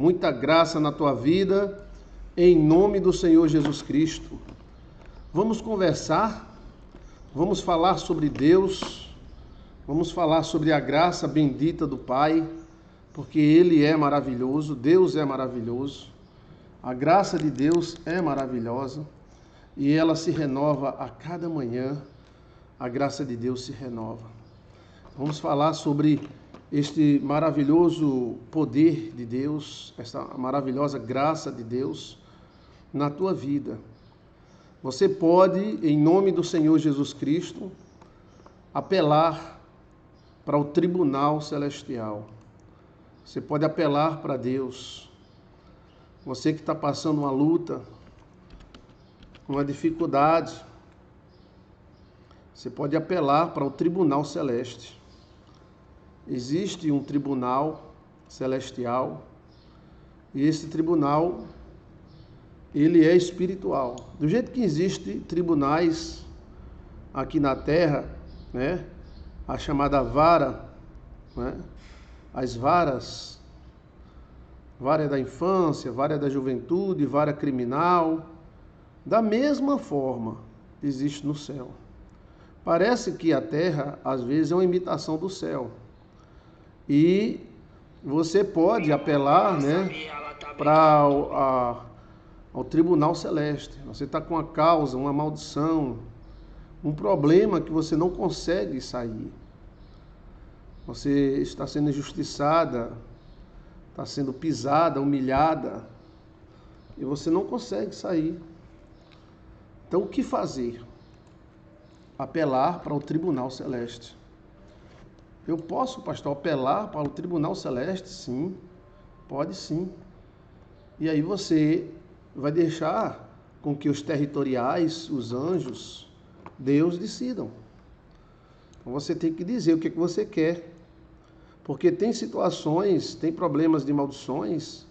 Muita graça na tua vida, em nome do Senhor Jesus Cristo. Vamos conversar, vamos falar sobre Deus, vamos falar sobre a graça bendita do Pai, porque Ele é maravilhoso, Deus é maravilhoso, a graça de Deus é maravilhosa e ela se renova a cada manhã, a graça de Deus se renova. Vamos falar sobre este maravilhoso poder de Deus, esta maravilhosa graça de Deus na tua vida. Você pode, em nome do Senhor Jesus Cristo, apelar para o tribunal celestial. Você pode apelar para Deus. Você que está passando uma luta, uma dificuldade, você pode apelar para o tribunal celeste. Existe um tribunal celestial e esse tribunal, ele é espiritual. Do jeito que existem tribunais aqui na Terra, né? A chamada vara, né? As varas, vara da infância, vara da juventude, vara criminal, da mesma forma existe no céu. Parece que a Terra, às vezes, é uma imitação do céu. E você pode apelar, né, para ao tribunal celeste. Você está com uma causa, uma maldição, um problema que você não consegue sair. Você está sendo injustiçada, está sendo pisada, humilhada, e você não consegue sair. Então, o que fazer? Apelar para o tribunal celeste. Eu posso, pastor, apelar para o tribunal celeste? Sim, pode sim. E aí você vai deixar com que os territoriais, os anjos, Deus decidam. Então você tem que dizer o que você quer. Porque tem situações, tem problemas de maldições,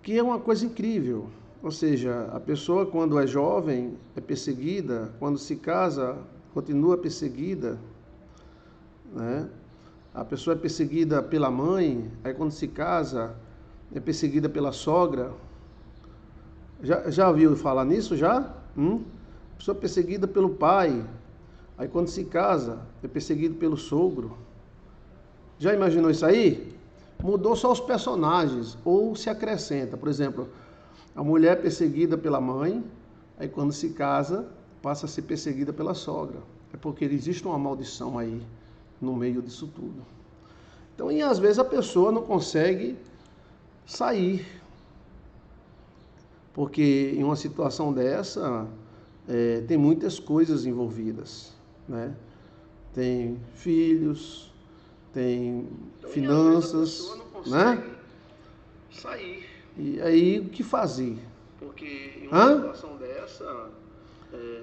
que é uma coisa incrível. Ou seja, a pessoa quando é jovem é perseguida, quando se casa continua perseguida, né? A pessoa é perseguida pela mãe, aí quando se casa é perseguida pela sogra. Já ouviu falar nisso já? A pessoa é perseguida pelo pai, aí quando se casa é perseguido pelo sogro. Já imaginou isso aí? Mudou só os personagens, ou se acrescenta. Por exemplo, a mulher é perseguida pela mãe, aí quando se casa passa a ser perseguida pela sogra. É porque existe uma maldição aí no meio disso tudo. Então, e às vezes a pessoa não consegue sair, porque em uma situação dessa tem muitas coisas envolvidas, né? Tem filhos, tem finanças, né? Sair. E aí o que fazer? Porque em uma situação dessa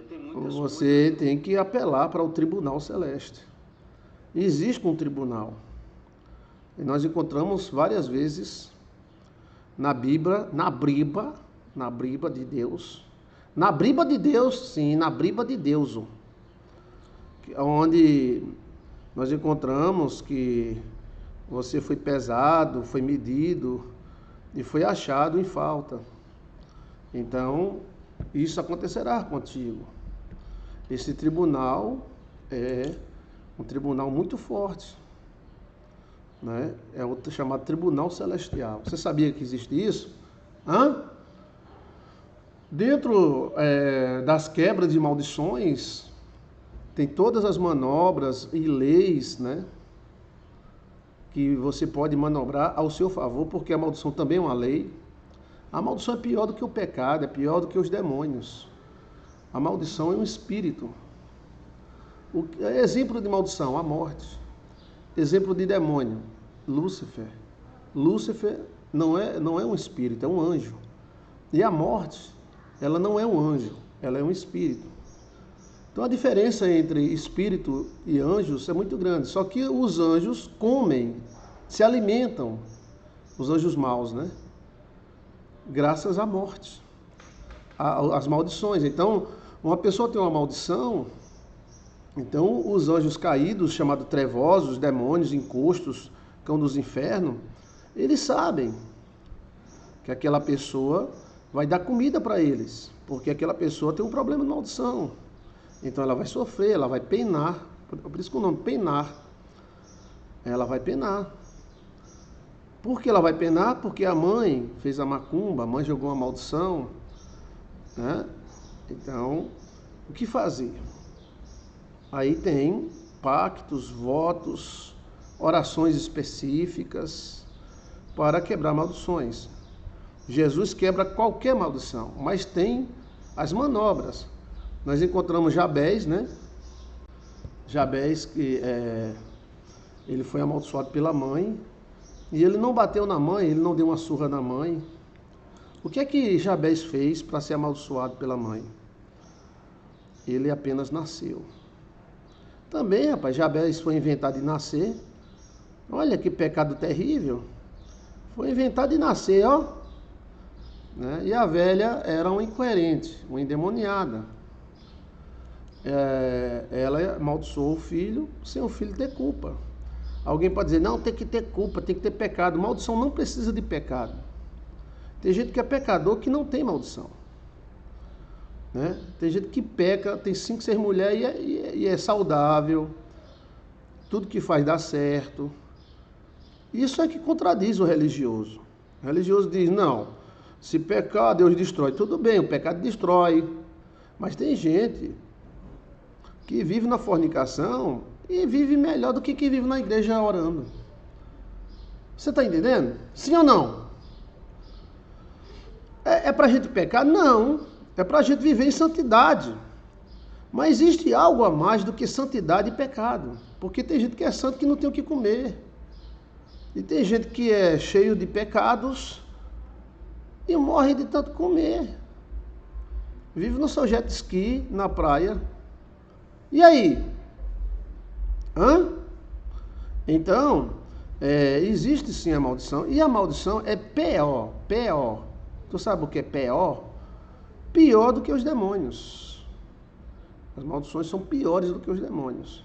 tem muitas coisas. Você tem que apelar para o tribunal celeste. Existe um tribunal. E nós encontramos várias vezes na Bíblia, na briba de Deus. Na briba de Deus, sim, na briba de Deus. Onde nós encontramos que você foi pesado, foi medido e foi achado em falta. Então, isso acontecerá contigo. Esse tribunal é um tribunal muito forte, né? É o chamado Tribunal Celestial. Você sabia que existe isso? Dentro das quebras de maldições, tem todas as manobras e leis, né, que você pode manobrar ao seu favor, porque a maldição também é uma lei. A maldição é pior do que o pecado, é pior do que os demônios. A maldição é um espírito. Exemplo de maldição, a morte. Exemplo de demônio, Lúcifer. Lúcifer não é um espírito, é um anjo. E a morte, ela não é um anjo, ela é um espírito. Então a diferença entre espírito e anjos é muito grande. Só que os anjos comem, se alimentam, os anjos maus, né? Graças à morte, às maldições. Então, uma pessoa tem uma maldição, então os anjos caídos, chamados trevosos, demônios, encostos, cão dos infernos, Eles sabem que aquela pessoa vai dar comida para eles, porque aquela pessoa tem um problema de maldição. Então ela vai sofrer, ela vai penar. Por isso que o nome penar. Ela vai penar. Por que ela vai penar? Porque a mãe fez a macumba, a mãe jogou uma maldição, né? Então, o que fazer? Aí tem pactos, votos, orações específicas para quebrar maldições. Jesus quebra qualquer maldição, mas tem as manobras. Nós encontramos Jabez, né? Jabez, que ele foi amaldiçoado pela mãe, e ele não bateu na mãe, ele não deu uma surra na mãe. O que é que Jabez fez para ser amaldiçoado pela mãe? Ele apenas nasceu. Também, rapaz, Jabez foi inventado de nascer. Olha que pecado terrível. Foi inventado de nascer, ó. Né? E a velha era uma incoerente, uma endemoniada. Ela amaldiçoou o filho sem o filho ter culpa. Alguém pode dizer, não, tem que ter culpa, tem que ter pecado. Maldição não precisa de pecado. Tem gente que é pecador que não tem maldição. Né? Tem gente que peca, tem 5, 6 mulheres e é saudável. Tudo que faz dá certo. Isso é que contradiz o religioso. O religioso diz, não, se pecar, Deus destrói. Tudo bem, o pecado destrói. Mas tem gente que vive na fornicação e vive melhor do que quem vive na igreja orando. Você está entendendo? Sim ou não? É para a gente pecar? Não. É para a gente viver em santidade. Mas existe algo a mais do que santidade e pecado. Porque tem gente que é santo que não tem o que comer. E tem gente que é cheio de pecados e morre de tanto comer. Vive no seu jet ski, na praia. E aí? Então, existe sim a maldição. E a maldição é pior. Tu sabe o que é pior? Pior do que os demônios. As maldições são piores do que os demônios.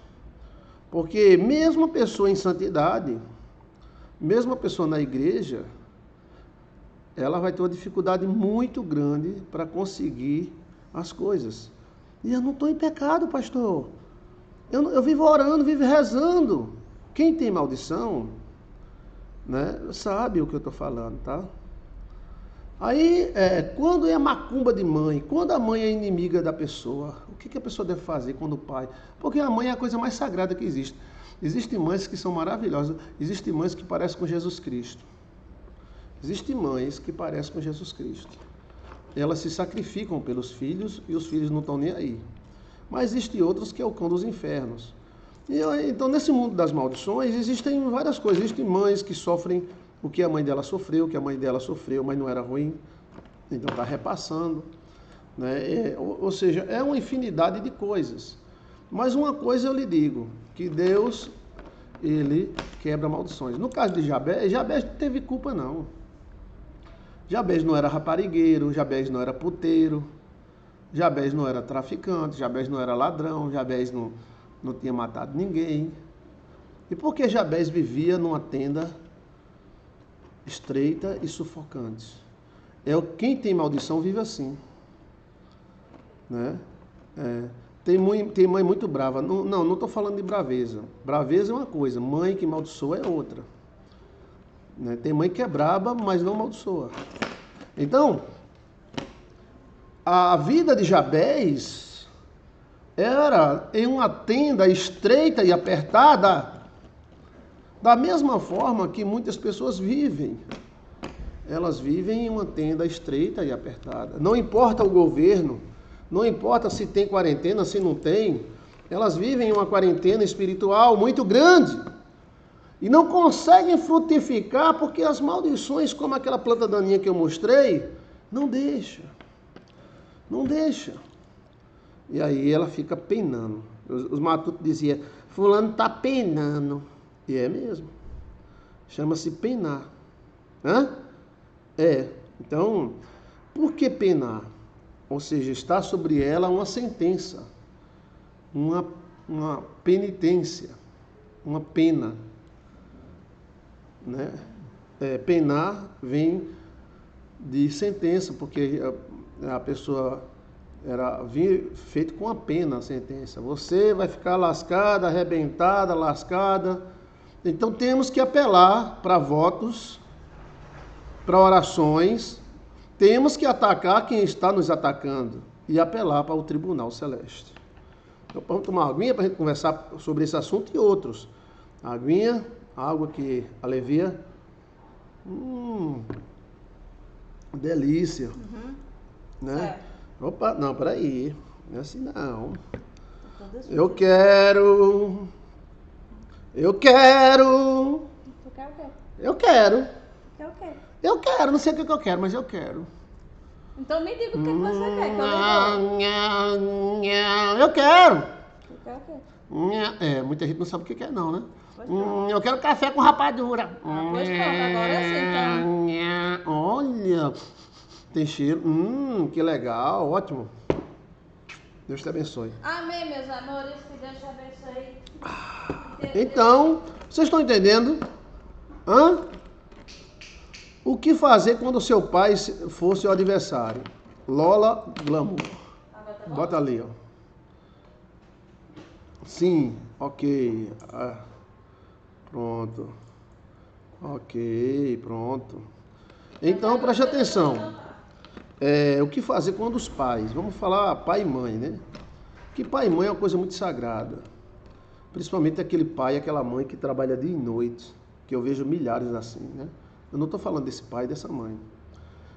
Porque mesmo a pessoa em santidade, mesmo a pessoa na igreja, ela vai ter uma dificuldade muito grande para conseguir as coisas. E eu não estou em pecado, pastor. Eu vivo orando, vivo rezando. Quem tem maldição, né, sabe o que eu estou falando, tá? Aí, quando é a macumba de mãe, quando a mãe é inimiga da pessoa, o que a pessoa deve fazer quando o pai? Porque a mãe é a coisa mais sagrada que existe. Existem mães que são maravilhosas, existem mães que parecem com Jesus Cristo. Existem mães que parecem com Jesus Cristo. Elas se sacrificam pelos filhos e os filhos não estão nem aí. Mas existem outros que é o cão dos infernos. Então, nesse mundo das maldições, existem várias coisas. Existem mães que sofrem o que a mãe dela sofreu, o que a mãe dela sofreu, mas não era ruim. Então, está repassando. Né? Ou seja, é uma infinidade de coisas. Mas uma coisa eu lhe digo, que Deus, ele quebra maldições. No caso de Jabez não teve culpa não. Jabez não era raparigueiro, Jabez não era puteiro, Jabez não era traficante, Jabez não era ladrão, Jabez não tinha matado ninguém. E por que Jabez vivia numa tenda estreita e sufocante? Quem tem maldição vive assim. Né? Tem mãe muito brava. Não estou falando de braveza. Braveza é uma coisa, mãe que amaldiçoa é outra. Né? Tem mãe que é braba, mas não amaldiçoa. Então, a vida de Jabez era em uma tenda estreita e apertada, da mesma forma que muitas pessoas vivem. Elas vivem em uma tenda estreita e apertada. Não importa o governo, não importa se tem quarentena, se não tem, elas vivem em uma quarentena espiritual muito grande. E não conseguem frutificar porque as maldições, como aquela planta daninha que eu mostrei, não deixa. Não deixa. E aí ela fica penando. Os matutos diziam, fulano está penando. E é mesmo. Chama-se penar. Então, por que penar? Ou seja, está sobre ela uma sentença, uma penitência, uma pena. Né? Penar vem de sentença, porque a pessoa vinha feito com a pena a sentença. Você vai ficar lascada, arrebentada, lascada. Então temos que apelar para votos, para orações, temos que atacar quem está nos atacando e apelar para o tribunal celeste. Então vamos tomar uma aguinha para a gente conversar sobre esse assunto e outros. A aguinha, água que alivia. Delícia. Né? Opa, não, peraí. Não é assim não. Eu quero. Tu quer o quê? Eu quero. Quer o quê? Eu quero, não sei o que eu quero, mas eu quero. Então me diga o que você quer, que eu lhe dou. Eu quero. Tu quer o quê? Muita gente não sabe o que quer não, né? Pois não. Eu quero café com rapadura. Pois pronto, agora sim, então. Olha, tem cheiro. Que legal, ótimo. Deus te abençoe. Amém, meus amores, que Deus te abençoe. Então, vocês estão entendendo? O que fazer quando o seu pai for seu adversário? Lola Glamour. Bota ali, ó. Sim, ok. Pronto. Ok, pronto. Então, preste atenção. O que fazer quando os pais? Vamos falar pai e mãe, né? Que pai e mãe é uma coisa muito sagrada. Principalmente aquele pai e aquela mãe que trabalha dia e noite. Que eu vejo milhares assim, né? Eu não estou falando desse pai e dessa mãe.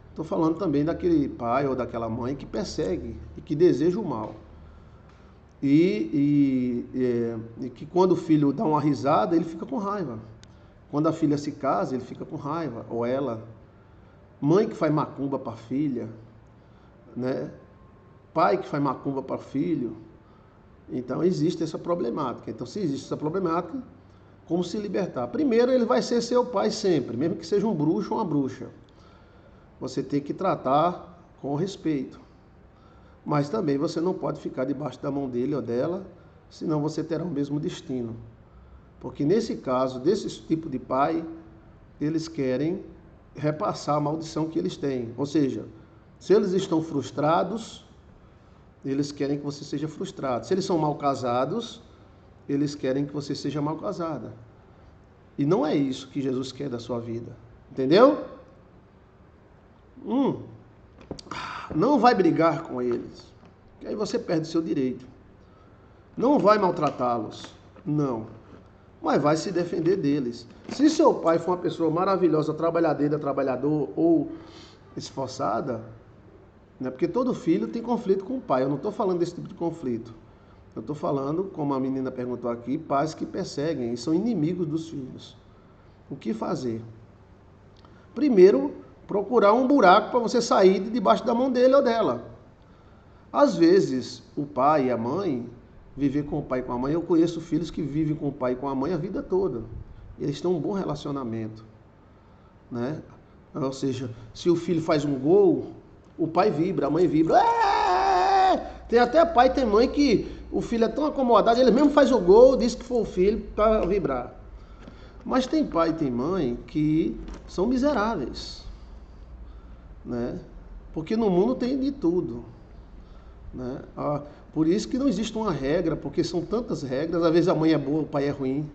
Estou falando também daquele pai ou daquela mãe que persegue e que deseja o mal. E que quando o filho dá uma risada, ele fica com raiva. Quando a filha se casa, ele fica com raiva, ou ela. Mãe que faz macumba para a filha, né? Pai que faz macumba para o filho. Então existe essa problemática. Então, se existe essa problemática, como se libertar? Primeiro, ele vai ser seu pai sempre, mesmo que seja um bruxo ou uma bruxa. Você tem que tratar com respeito. Mas também você não pode ficar debaixo da mão dele ou dela, senão você terá o mesmo destino. Porque nesse caso, desse tipo de pai, eles querem repassar a maldição que eles têm. Ou seja, se eles estão frustrados, eles querem que você seja frustrado. Se eles são mal casados, eles querem que você seja mal casada. E não é isso que Jesus quer da sua vida. Entendeu? Não vai brigar com eles, que aí você perde o seu direito. Não vai maltratá-los, não. Mas vai se defender deles. Se seu pai for uma pessoa maravilhosa, trabalhadeira, trabalhador ou esforçada, né? Porque todo filho tem conflito com o pai. Eu não estou falando desse tipo de conflito. Eu estou falando, como a menina perguntou aqui, pais que perseguem e são inimigos dos filhos. O que fazer? Primeiro, procurar um buraco para você sair de debaixo da mão dele ou dela. Às vezes, o pai e a mãe, viver com o pai e com a mãe, eu conheço filhos que vivem com o pai e com a mãe a vida toda. Eles têm um bom relacionamento, né? Ou seja, se o filho faz um gol, o pai vibra, a mãe vibra. Tem até pai e tem mãe que o filho é tão acomodado, ele mesmo faz o gol, diz que foi o filho para vibrar. Mas tem pai e tem mãe que são miseráveis, né? Porque no mundo tem de tudo, né? Por isso que não existe uma regra, porque são tantas regras. Às vezes a mãe é boa, o pai é ruim.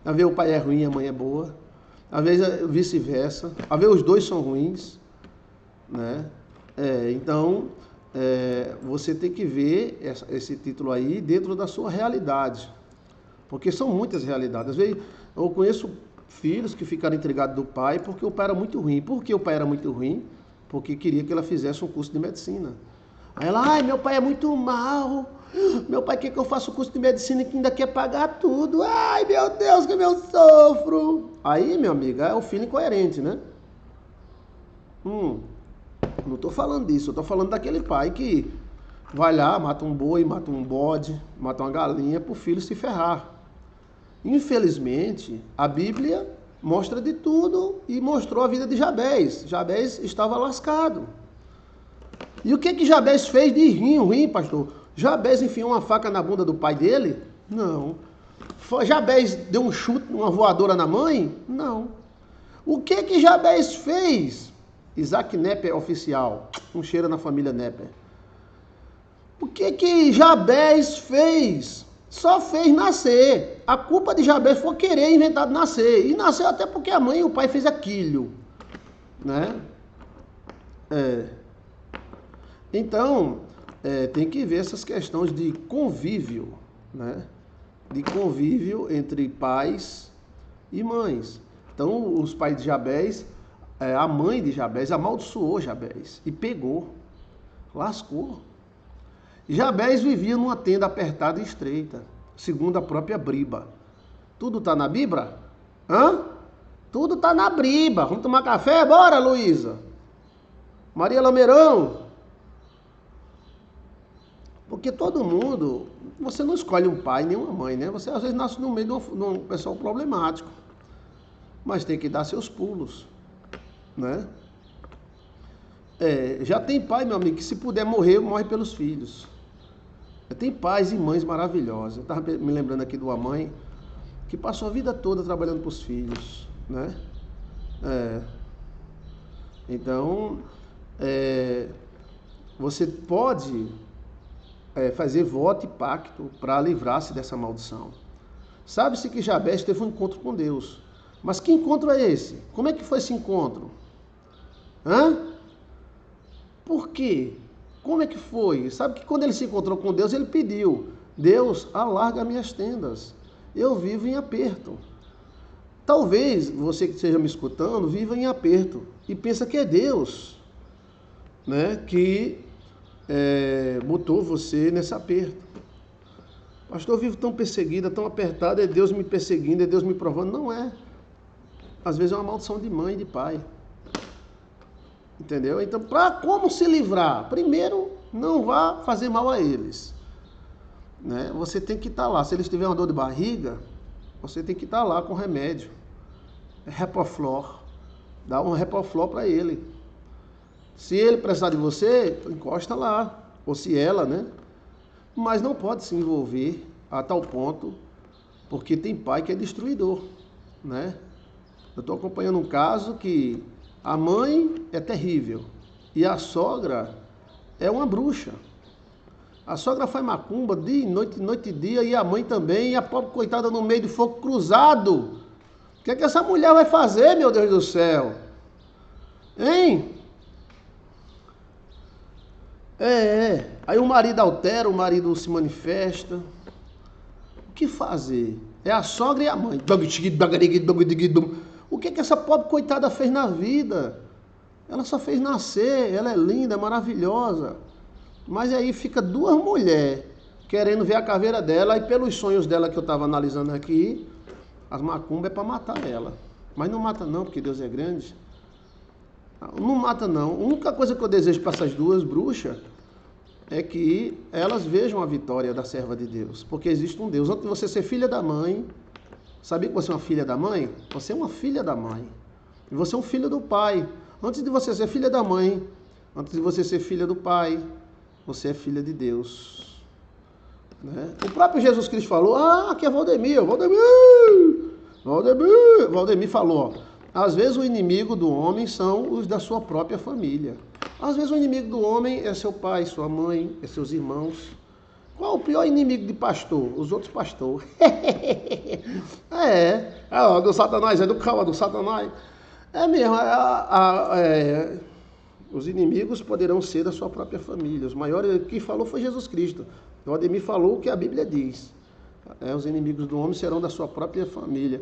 Às vezes o pai é ruim e a mãe é boa. Às vezes vice-versa. Às vezes os dois são ruins, né? Então, você tem que ver esse título aí dentro da sua realidade. Porque são muitas realidades. Às vezes eu conheço filhos que ficaram intrigados do pai porque o pai era muito ruim. Por que o pai era muito ruim? Porque queria que ela fizesse um curso de medicina. Aí ela, meu pai é muito mal. Meu pai quer que eu faça o curso de medicina e que ainda quer pagar tudo. Ai, meu Deus, como eu sofro. Aí, meu amigo, é o filho incoerente, né? Não estou falando disso. Eu estou falando daquele pai que vai lá, mata um boi, mata um bode, mata uma galinha para o filho se ferrar. Infelizmente, a Bíblia mostra de tudo e mostrou a vida de Jabez. Jabez estava lascado. E o que Jabez fez de ruim, pastor? Jabez enfiou uma faca na bunda do pai dele? Não. Jabez deu um chute, uma voadora na mãe? Não. O que Jabez fez? Isaac Nepper oficial. Um cheiro na família Nepper. O que Jabez fez? Só fez nascer. A culpa de Jabez foi querer inventar de nascer. E nasceu até porque a mãe e o pai fez aquilo. Né? Então, tem que ver essas questões de convívio, né? De convívio entre pais e mães. Então, os pais de Jabez, a mãe de Jabez amaldiçoou Jabez e pegou, lascou. Jabez vivia numa tenda apertada e estreita, segundo a própria Briba. Tudo está na Bíblia? Tudo está na Briba. Vamos tomar café? Bora, Luísa. Maria Lameirão. Porque todo mundo, você não escolhe um pai nem uma mãe, né? Você às vezes nasce no meio de um pessoal problemático. Mas tem que dar seus pulos, né? Já tem pai, meu amigo, que se puder morrer, morre pelos filhos. Tem pais e mães maravilhosos. Eu estava me lembrando aqui de uma mãe que passou a vida toda trabalhando para os filhos, né? Então, você pode fazer voto e pacto para livrar-se dessa maldição. Sabe-se que Jabez teve um encontro com Deus. Mas que encontro é esse? Como é que foi esse encontro? Por quê? Como é que foi? Sabe que quando ele se encontrou com Deus, ele pediu: Deus, alarga minhas tendas. Eu vivo em aperto. Talvez você que esteja me escutando viva em aperto e pensa que é Deus, né, que botou você nesse aperto. Pastor, eu vivo tão perseguida, tão apertada, é Deus me perseguindo, é Deus me provando. Não é. Às vezes é uma maldição de mãe e de pai. Entendeu? Então, como se livrar? Primeiro, não vá fazer mal a eles. Né? Você tem que estar lá. Se eles tiverem uma dor de barriga, você tem que estar lá com remédio. Repoflor. Dá um Repoflor para ele. Se ele precisar de você, encosta lá. Ou se ela, né? Mas não pode se envolver a tal ponto, porque tem pai que é destruidor, né? Eu estou acompanhando um caso que a mãe é terrível e a sogra é uma bruxa. A sogra faz macumba dia e noite, noite e dia, e a mãe também, e a pobre coitada no meio de fogo cruzado. O que é que essa mulher vai fazer, meu Deus do céu? Hein? Aí o marido altera, o marido se manifesta. O que fazer? É a sogra e a mãe. O que é que essa pobre coitada fez na vida? Ela só fez nascer, ela é linda, maravilhosa. Mas aí fica duas mulheres querendo ver a caveira dela, e pelos sonhos dela que eu estava analisando aqui, as macumbas é para matar ela. Mas não mata não, porque Deus é grande. Não mata não. A única coisa que eu desejo para essas duas bruxas é que elas vejam a vitória da serva de Deus. Porque existe um Deus. Antes de você ser filha da mãe, sabia que você é uma filha da mãe? Você é uma filha da mãe. E você é um filho do pai. Antes de você ser filha da mãe, antes de você ser filha do pai, você é filha de Deus. Né? O próprio Jesus Cristo falou, aqui é Valdemir falou, às vezes o inimigo do homem são os da sua própria família. Às vezes o inimigo do homem é seu pai, sua mãe, é seus irmãos. Qual o pior inimigo de pastor? Os outros pastores. Do Satanás, é do cão, do Satanás. É mesmo, os inimigos poderão ser da sua própria família. Os maiores, quem falou foi Jesus Cristo. O Ademir falou o que a Bíblia diz. Os inimigos do homem serão da sua própria família.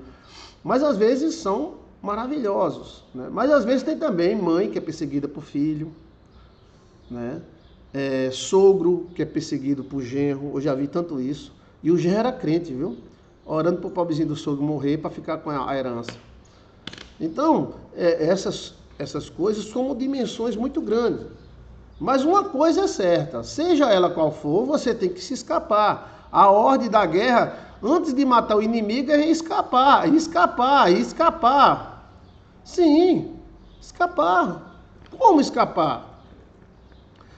Mas às vezes são maravilhosos. Né? Mas às vezes tem também mãe que é perseguida por filho. Né? Sogro que é perseguido por genro. Eu já vi tanto isso. E o genro era crente, viu? Orando para o pobrezinho do sogro morrer para ficar com a herança. Então, essas coisas são dimensões muito grandes. Mas uma coisa é certa, seja ela qual for, você tem que se escapar. A ordem da guerra, antes de matar o inimigo, é escapar. Sim, escapar. Como escapar?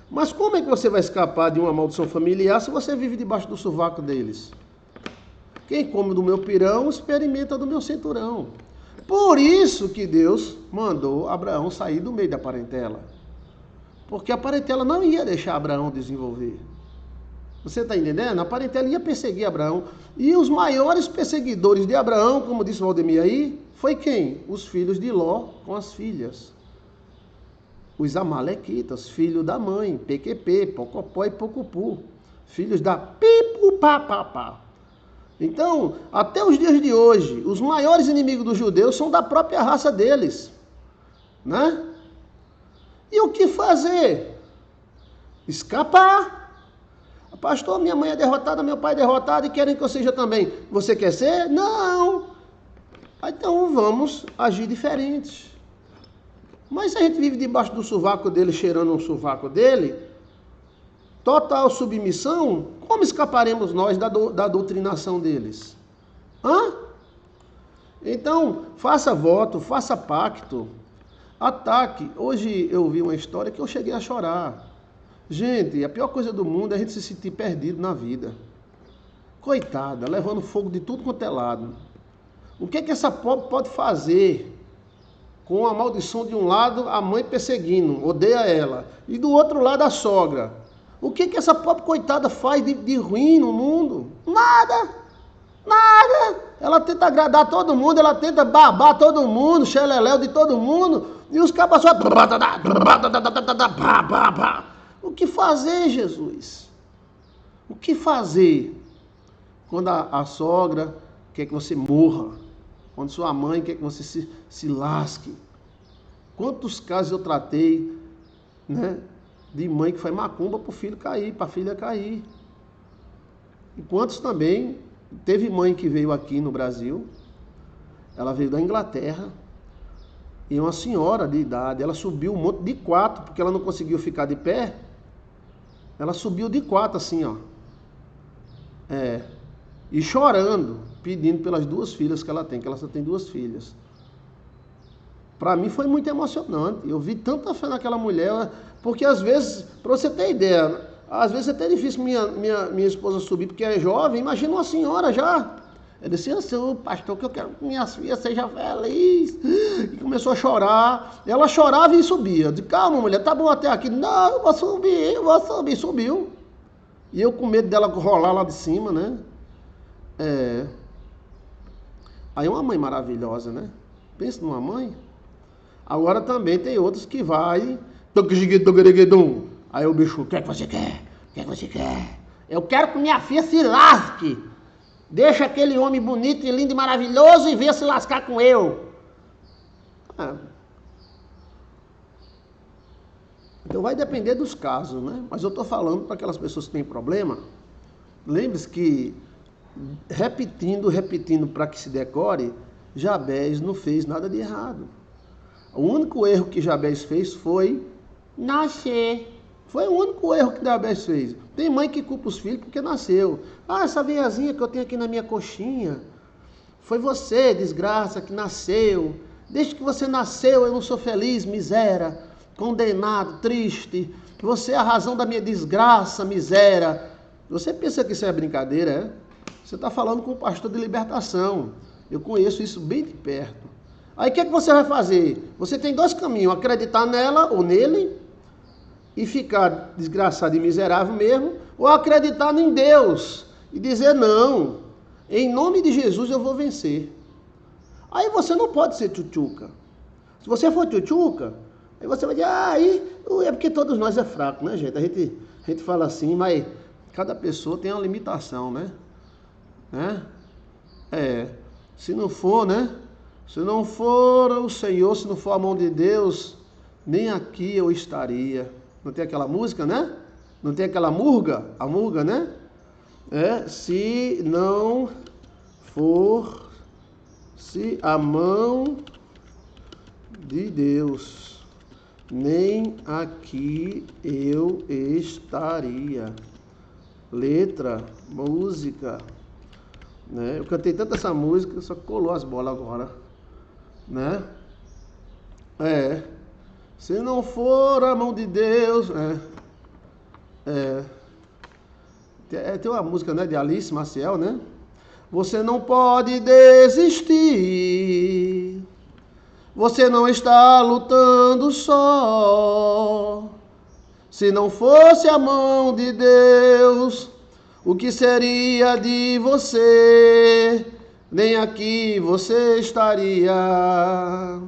Mas como é que você vai escapar de uma maldição familiar se você vive debaixo do sovaco deles? Quem come do meu pirão, experimenta do meu cinturão. Por isso que Deus mandou Abraão sair do meio da parentela. Porque a parentela não ia deixar Abraão desenvolver. Você está entendendo? A parentela ia perseguir Abraão. E os maiores perseguidores de Abraão, como disse o Valdemir aí, foi quem? Os filhos de Ló com as filhas. Os amalequitas, filhos da mãe, PQP, Pocopó e Pocupu. Filhos da Pipu-Pá-Pá-Pá. Então, até os dias de hoje, os maiores inimigos dos judeus são da própria raça deles. Né? E o que fazer? Escapar. Pastor, minha mãe é derrotada, meu pai é derrotado e querem que eu seja também. Você quer ser? Não. Então vamos agir diferente. Mas se a gente vive debaixo do sovaco dele, cheirando um sovaco dele, total submissão, como escaparemos nós da doutrinação deles? Então, faça voto, faça pacto, ataque. Hoje eu vi uma história que eu cheguei a chorar. Gente, a pior coisa do mundo é a gente se sentir perdido na vida. Coitada, levando fogo de tudo quanto é lado. O que é que essa pobre pode fazer com a maldição de um lado, a mãe perseguindo, odeia ela, e do outro lado a sogra? O que é que essa pobre coitada faz de ruim no mundo? Nada! Nada! Ela tenta agradar todo mundo, ela tenta babar todo mundo, xeleléu de todo mundo, e os cabas só... O que fazer, Jesus? O que fazer quando a sogra quer que você morra? Quando sua mãe quer que você se lasque? Quantos casos eu tratei, né, de mãe que foi macumba para o filho cair, para a filha cair? E quantos também, teve mãe que veio aqui no Brasil, ela veio da Inglaterra, e uma senhora de idade, ela subiu um monte de 4, porque ela não conseguiu ficar de pé. Ela subiu de 4 assim, ó. E chorando, pedindo pelas 2 filhas que ela tem, que ela só tem 2 filhas. Para mim foi muito emocionante. Eu vi tanta fé naquela mulher, porque às vezes, para você ter ideia, às vezes é até difícil minha esposa subir, porque é jovem. Imagina uma senhora já. Eu disse assim, pastor, que eu quero que minhas filhas sejam felizes. E começou a chorar. Ela chorava e subia. Eu disse, calma, mulher, tá bom até aqui. Não, eu vou subir. Subiu. E eu com medo dela rolar lá de cima, né? Aí uma mãe maravilhosa, né? Pensa numa mãe. Agora também tem outros que vai... Aí o bicho, o que é que você quer? O que é que você quer? Eu quero que minha filha se lasque. Deixa aquele homem bonito e lindo e maravilhoso e venha se lascar com eu. Então vai depender dos casos, né? Mas eu estou falando para aquelas pessoas que têm problema. Lembre-se que, repetindo para que se decore, Jabez não fez nada de errado. O único erro que Jabez fez foi nascer. Foi o único erro que Jabez fez. Tem mãe que culpa os filhos porque nasceu. Essa veiazinha que eu tenho aqui na minha coxinha, foi você, desgraça, que nasceu. Desde que você nasceu, eu não sou feliz, miséria, condenado, triste. Você é a razão da minha desgraça, miséria. Você pensa que isso é brincadeira, é? Você está falando com o pastor de libertação. Eu conheço isso bem de perto. Aí o que é que você vai fazer? Você tem 2 caminhos, acreditar nela ou nele e ficar desgraçado e miserável mesmo, ou acreditar em Deus e dizer não, em nome de Jesus eu vou vencer. Aí você não pode ser tchutchuca. Se você for tchutchuca, aí você vai dizer, é porque todos nós é fraco, né, gente? A gente fala assim, mas cada pessoa tem uma limitação, né? Se não for, né? Se não for o Senhor, se não for a mão de Deus, nem aqui eu estaria. Não tem aquela música, né? Não tem aquela murga? A murga, né? Se não for a mão de Deus, nem aqui eu estaria. Letra, música, né? Eu cantei tanto essa música, só colou as bolas agora, né? Se não for a mão de Deus, tem uma música, né, de Alice Maciel, né? Você não pode desistir. Você não está lutando só. Se não fosse a mão de Deus, o que seria de você? Nem aqui você estaria.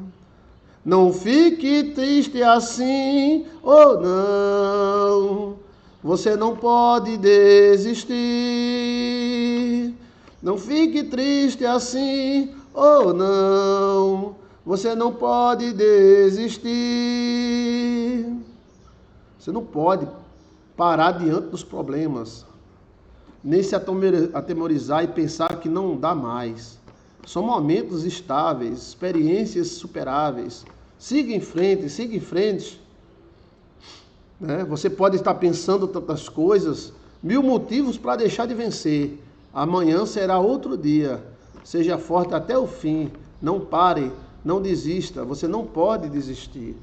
Não fique triste assim ou não. Você não pode desistir. Não fique triste assim ou não. Você não pode desistir. Você não pode parar diante dos problemas, nem se atemorizar e pensar que não dá mais. São momentos estáveis, experiências superáveis. Siga em frente, siga em frente. Você pode estar pensando tantas coisas, 1000 motivos para deixar de vencer. Amanhã será outro dia. Seja forte até o fim. Não pare, não desista. Você não pode desistir.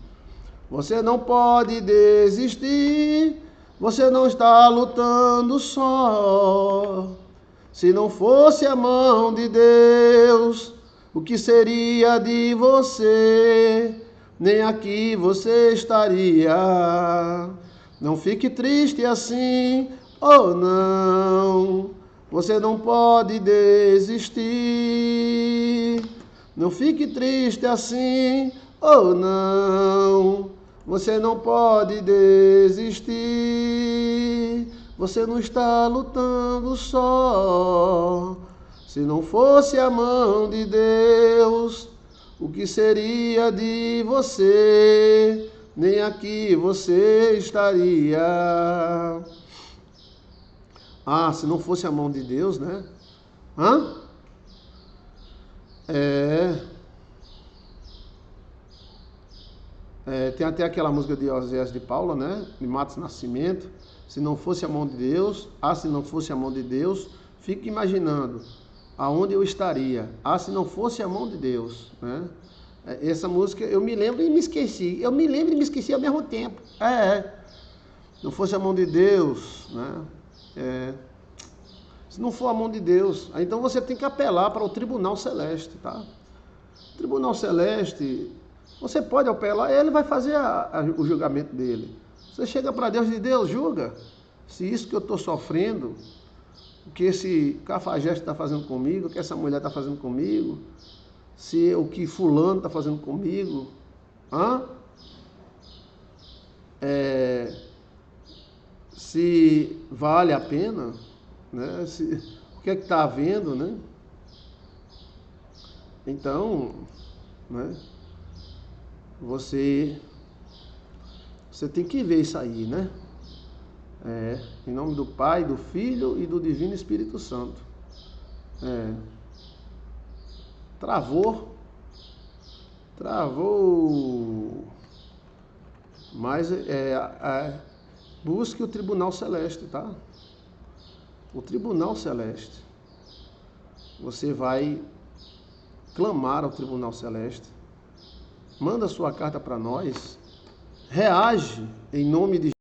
Você não pode desistir. Você não está lutando só. Se não fosse a mão de Deus, o que seria de você? Nem aqui você estaria. Não fique triste assim, ou não. Você não pode desistir. Não fique triste assim, ou não. Você não pode desistir. Você não está lutando só. Se não fosse a mão de Deus, o que seria de você? Nem aqui você estaria. Se não fosse a mão de Deus, né? Tem até aquela música de Oséias de Paula, né? De Matos Nascimento. Se não fosse a mão de Deus, se não fosse a mão de Deus, fique imaginando aonde eu estaria. Se não fosse a mão de Deus, né? Essa música eu me lembro e me esqueci. Eu me lembro e me esqueci ao mesmo tempo. Se não fosse a mão de Deus, né? Se não for a mão de Deus, então você tem que apelar para o Tribunal Celeste, tá? O Tribunal Celeste, você pode apelar, ele vai fazer o julgamento dele. Você chega para Deus e diz: Deus, julga se isso que eu estou sofrendo, o que esse cafajeste está fazendo comigo, o que essa mulher está fazendo comigo, se o que fulano está fazendo comigo, se vale a pena, né? O que é que está havendo, né? Então, né? Você tem que ver isso aí, né? Em nome do Pai, do Filho e do Divino Espírito Santo. Travou. Mas busque o Tribunal Celeste, tá? O Tribunal Celeste. Você vai clamar ao Tribunal Celeste. Manda sua carta para nós. Reage em nome de